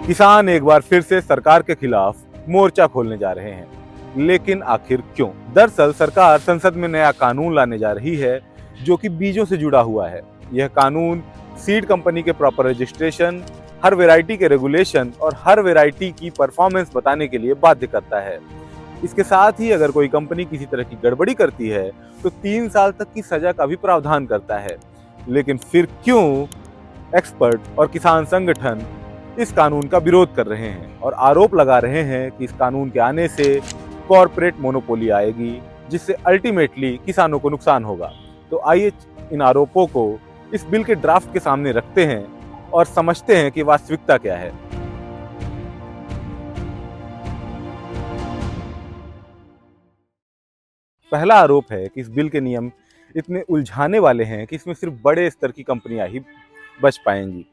किसान एक बार फिर से सरकार के खिलाफ मोर्चा खोलने जा रहे हैं, लेकिन आखिर क्यों? दरअसल सरकार संसद में नया कानून लाने जा रही है जो कि बीजों से जुड़ा हुआ है। यह कानून सीड कंपनी के प्रॉपर रजिस्ट्रेशन, हर वैरायटी के रेगुलेशन और हर वैरायटी की परफॉर्मेंस बताने के लिए बाध्य करता है। इसके साथ ही अगर कोई कंपनी किसी तरह की गड़बड़ी करती है तो 3 साल तक की सजा का भी प्रावधान करता है। लेकिन फिर क्यों एक्सपर्ट और किसान संगठन इस कानून का विरोध कर रहे हैं और आरोप लगा रहे हैं कि इस कानून के आने से कॉर्पोरेट मोनोपोली आएगी, जिससे अल्टीमेटली किसानों को नुकसान होगा। तो आइए इन आरोपों को इस बिल के ड्राफ्ट के सामने रखते हैं और समझते हैं कि वास्तविकता क्या है। पहला आरोप है कि इस बिल के नियम इतने उलझाने वाले हैं कि इसमें सिर्फ बड़े स्तर की कंपनियां ही बच पाएंगी।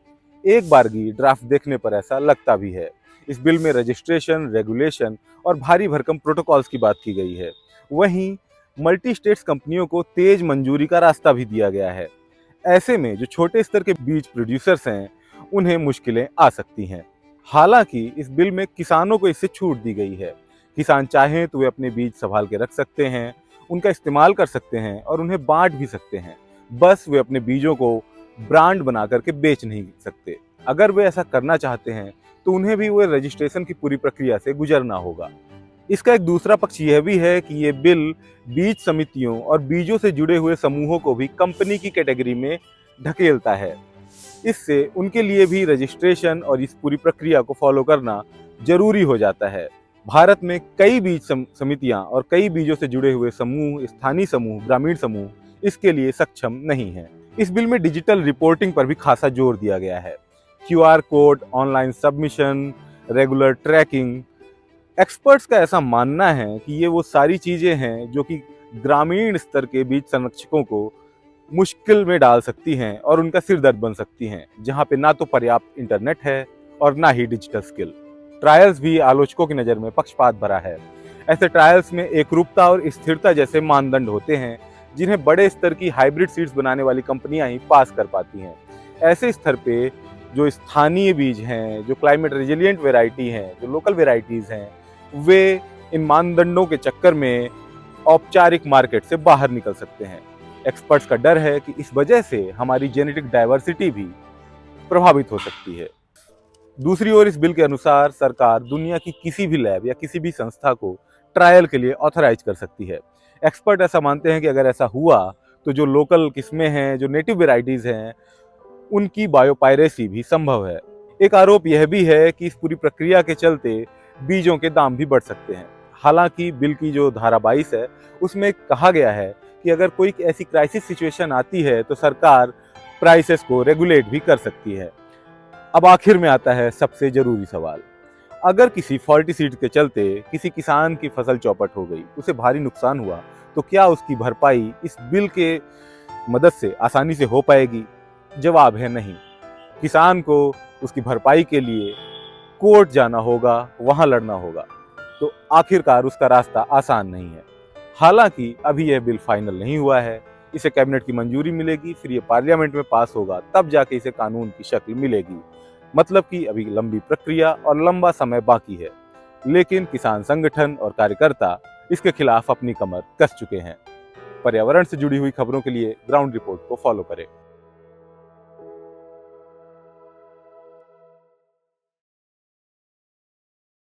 एक बारगी ड्राफ्ट देखने पर ऐसा लगता भी है। इस बिल में रजिस्ट्रेशन, रेगुलेशन और भारी भरकम प्रोटोकॉल्स की बात की गई है। वहीं मल्टी स्टेट्स कंपनियों को तेज मंजूरी का रास्ता भी दिया गया है। ऐसे में जो छोटे स्तर के बीज प्रोड्यूसर्स हैं, उन्हें मुश्किलें आ सकती हैं। हालांकि इस बिल में किसानों को इससे छूट दी गई है। किसान चाहें तो वे अपने बीज संभाल के रख सकते हैं, उनका इस्तेमाल कर सकते हैं और उन्हें बांट भी सकते हैं। बस वे अपने बीजों को ब्रांड बना करके बेच नहीं सकते। अगर वे ऐसा करना चाहते हैं तो उन्हें भी वो रजिस्ट्रेशन की पूरी प्रक्रिया से गुजरना होगा। इसका एक दूसरा पक्ष यह भी है कि ये बिल बीज समितियों और बीजों से जुड़े हुए समूहों को भी कंपनी की कैटेगरी में ढकेलता है। इससे उनके लिए भी रजिस्ट्रेशन और इस पूरी प्रक्रिया को फॉलो करना जरूरी हो जाता है। भारत में कई बीज समितियां और कई बीजों से जुड़े हुए समूह, स्थानीय समूह, ग्रामीण समूह इसके लिए सक्षम नहीं है। इस बिल में डिजिटल रिपोर्टिंग पर भी खासा जोर दिया गया है। QR code, online submission, regular tracking. Experts का ऐसा मानना है कि ये वो सारी चीजें हैं जो कि ग्रामीण स्तर के बीज संरक्षकों को मुश्किल में डाल सकती हैं और उनका सिरदर्द बन सकती हैं, जहां पे ना तो पर्याप्त इंटरनेट है और ना ही डिजिटल स्किल। ट्रायल्स भी आलोचकों की नज़र में पक्षपात भरा है। ऐसे ट्रायल्स में एकरूपता और स्थिरता जैसे मानदंड होते हैं, जिन्हें बड़े स्तर की हाइब्रिड सीड्स बनाने वाली कंपनियां ही पास कर पाती हैं। ऐसे स्तर पे जो स्थानीय बीज हैं, जो क्लाइमेट रेजिलिएंट वेराइटी हैं, जो लोकल वेराइटीज़ हैं, वे इन मानदंडों के चक्कर में औपचारिक मार्केट से बाहर निकल सकते हैं। एक्सपर्ट्स का डर है कि इस वजह से हमारी जेनेटिक डाइवर्सिटी भी प्रभावित हो सकती है। दूसरी ओर इस बिल के अनुसार सरकार दुनिया की किसी भी लैब या किसी भी संस्था को ट्रायल के लिए ऑथराइज कर सकती है। एक्सपर्ट ऐसा मानते हैं कि अगर ऐसा हुआ तो जो लोकल किस्में हैं, जो नेटिव वेराइटीज़ हैं, उनकी बायोपायरेसी भी संभव है। एक आरोप यह भी है कि इस पूरी प्रक्रिया के चलते बीजों के दाम भी बढ़ सकते हैं। हालांकि बिल की जो धारा 22 है, उसमें कहा गया है कि अगर कोई ऐसी क्राइसिस सिचुएशन आती है तो सरकार प्राइसेस को रेगुलेट भी कर सकती है। अब आखिर में आता है सबसे जरूरी सवाल। अगर किसी फॉल्टी सीड के चलते किसी किसान की फसल चौपट हो गई, उसे भारी नुकसान हुआ, तो क्या उसकी भरपाई इस बिल के मदद से आसानी से हो पाएगी? जवाब है नहीं। किसान को उसकी भरपाई के लिए कोर्ट जाना होगा, वहां लड़ना होगा। तो आखिरकार उसका रास्ता आसान नहीं है। हालांकि अभी यह बिल फाइनल नहीं हुआ है। इसे कैबिनेट की मंजूरी मिलेगी, फिर ये पार्लियामेंट में पास होगा, तब जाके इसे कानून की शक्ल मिलेगी। मतलब कि अभी लंबी प्रक्रिया और लंबा समय बाकी है। लेकिन किसान संगठन और कार्यकर्ता इसके खिलाफ अपनी कमर कस चुके हैं। पर्यावरण से जुड़ी हुई खबरों के लिए ग्राउंड रिपोर्ट को फॉलो करें।